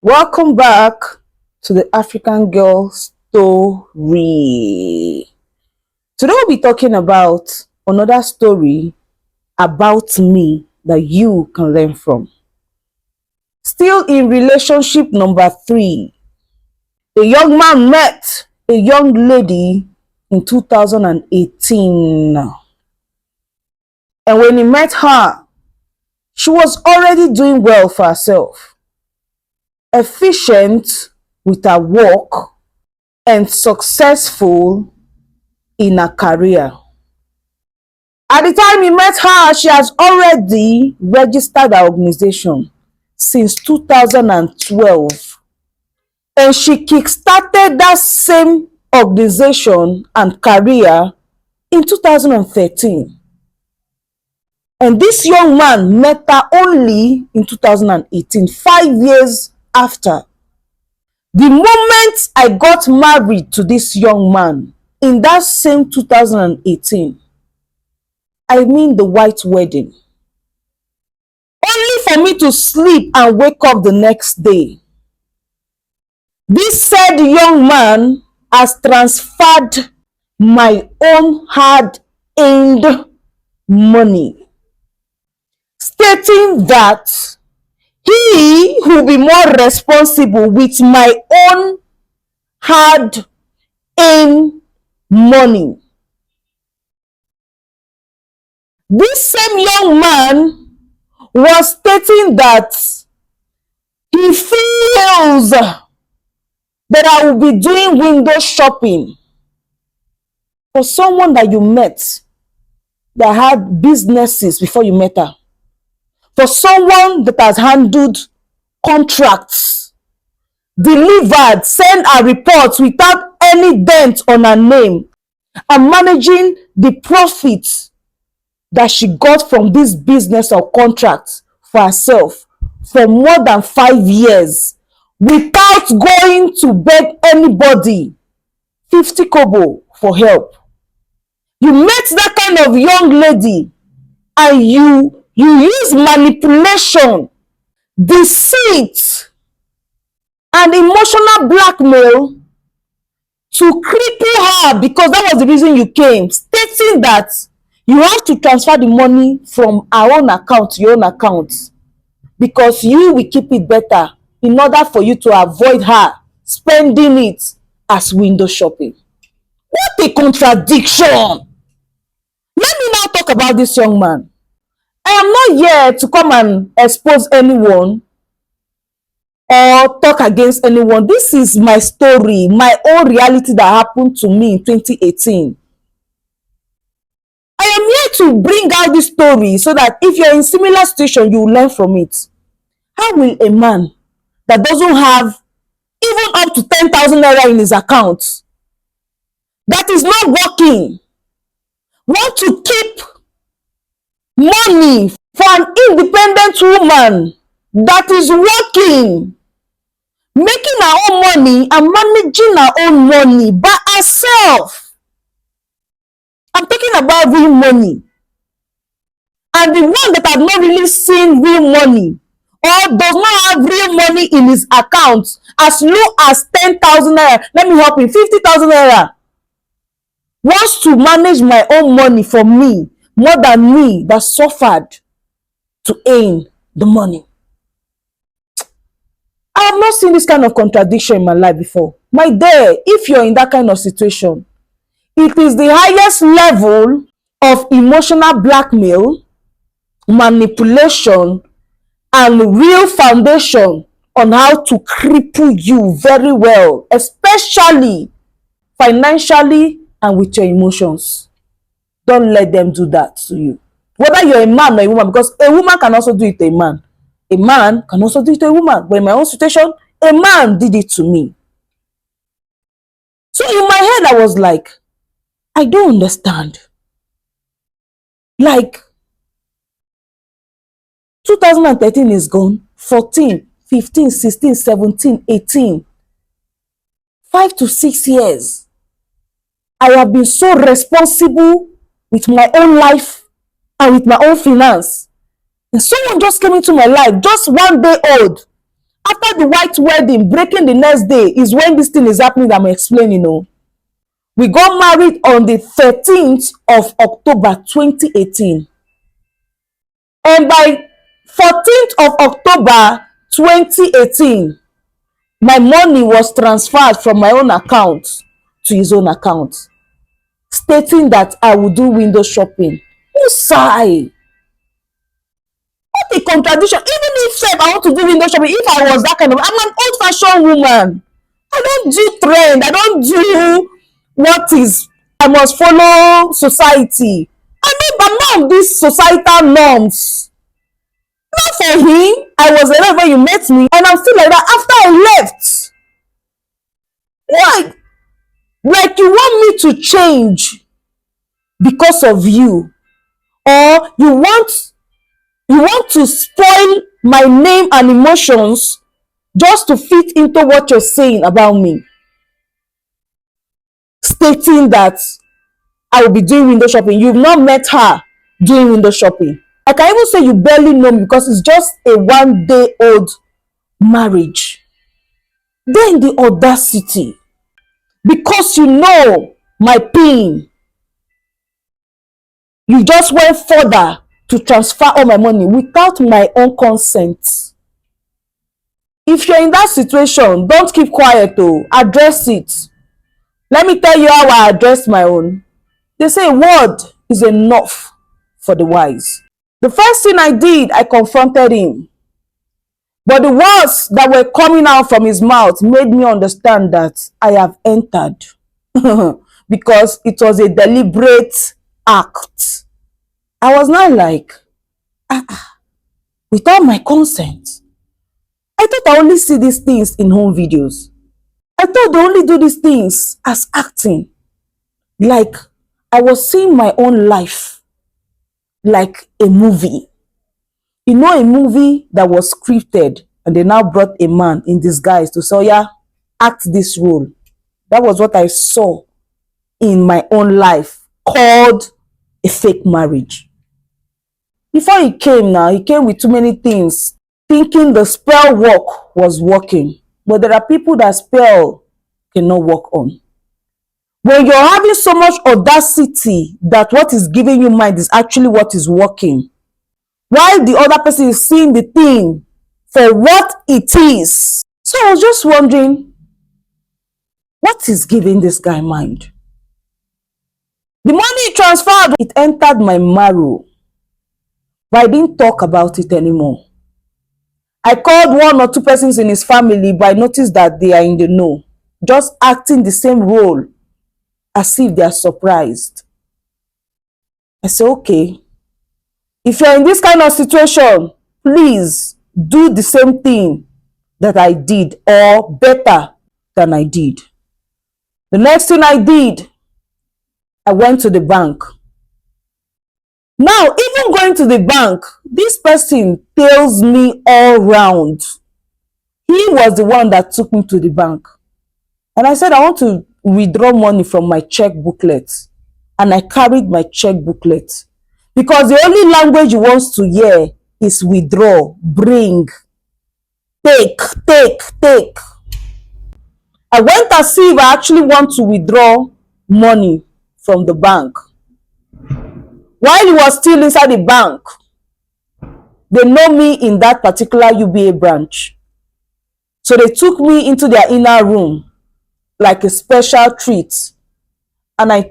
Welcome back to the African Girl Story. Today we'll be talking about another story about me that you can learn from. Still in relationship number 3, a young man met a young lady in 2018. And when he met her, she was already doing well for herself, efficient with her work, and successful in her career. At the time he met her, she has already registered her organization since 2012. And she kickstarted that same organization and career in 2013. And this young man met her only in 2018, 5 years after. The moment I got married to this young man in that same 2018, I mean the white wedding, only for me to sleep and wake up the next day, this said young man has transferred my own hard-earned money, stating that he will be more responsible with my own hard-earned money. This same young man was stating that he feels that I will be doing window shopping for someone that you met that had businesses before you met her, for someone that has handled contracts, delivered, sent her reports without any dent on her name, and managing the profits that she got from this business or contract for herself for more than 5 years without going to beg anybody 50 kobo for help. You met that kind of young lady and you use manipulation, deceit, and emotional blackmail to cripple her, because that was the reason you came, stating that you have to transfer the money from our own account to your own account because you will keep it better in order for you to avoid her spending it as window shopping. What a contradiction! Let me now talk about this young man. I am not here to come and expose anyone or talk against anyone. This is my story, my own reality that happened to me in 2018. I am here to bring out this story so that if you're in similar situation, you will learn from it. How will a man that doesn't have even up to 10,000 naira in his account, that is not working, want to keep money for an independent woman that is working, making her own money and managing her own money by herself? I'm talking about real money. And the one that has not really seen real money or does not have real money in his account as low as 10,000 naira, let me help him, 50,000 naira, wants to manage my own money for me more than me that suffered to earn the money. I have not seen this kind of contradiction in my life before. My dear, if you're in that kind of situation, it is the highest level of emotional blackmail, manipulation, and real foundation on how to cripple you very well, especially financially and with your emotions. Don't let them do that to you. Whether you're a man or a woman, because a woman can also do it to a man. A man can also do it to a woman. But in my own situation, a man did it to me. So in my head, I was like, I don't understand. Like, 2013 is gone, 14, 15, 16, 17, 18. 5 to 6 years. I have been so responsible with my own life and with my own finance. And someone just came into my life, just 1 day old, After the white wedding, breaking the next day is when this thing is happening that I'm explaining. Oh. We got married on the 13th of October 2018. And by 14th of October 2018, my money was transferred from my own account to his own account, stating that I would do window shopping. Who sigh? What a contradiction. Even if I want to do window shopping, if I was that kind of, I'm an old-fashioned woman. I don't do trend. I don't do what is, I must follow society. I'm not of these societal norms. Not for him. I was there when you met me, and I'm still like that after I left. Why? Like you want me to change because of you, or you want to spoil my name and emotions just to fit into what you're saying about me, stating that I will be doing window shopping. You've not met her doing window shopping. I can even say you barely know me because it's just a 1 day old marriage. Then the audacity, because you know my pain, you just went further to transfer all my money without my own consent. If you're in that situation, don't keep quiet though. Address it. Let me tell you how I addressed my own. They say a word is enough for the wise. The first thing I did, I confronted him. But the words that were coming out from his mouth made me understand that I have entered. Because it was a deliberate act. I was not like, without my consent. I thought I only see these things in home videos. I thought they only do these things as acting. Like I was seeing my own life like a movie. You know, a movie that was scripted and they now brought a man in disguise to say, oh yeah, act this role. That was what I saw in my own life called a fake marriage. Before he came now, he came with too many things, thinking the spell work was working. But there are people that spell cannot work on. When you're having so much audacity that what is giving you mind is actually what is working, while the other person is seeing the thing for what it is. So I was just wondering, what is giving this guy mind? The money transferred, it entered my marrow, but I didn't talk about it anymore. I called 1 or 2 persons in his family, but I noticed that they are in the know, just acting the same role as if they are surprised. I said, okay, if you're in this kind of situation, please do the same thing that I did or better than I did. The next thing I did, I went to the bank. Now, even going to the bank, this person tails me all round. He was the one that took me to the bank. And I said, I want to withdraw money from my check booklet. And I carried my check booklet. Because the only language he wants to hear is withdraw, bring, take. I went as if I actually want to withdraw money from the bank. While he was still inside the bank, they know me in that particular UBA branch. So they took me into their inner room like a special treat. And I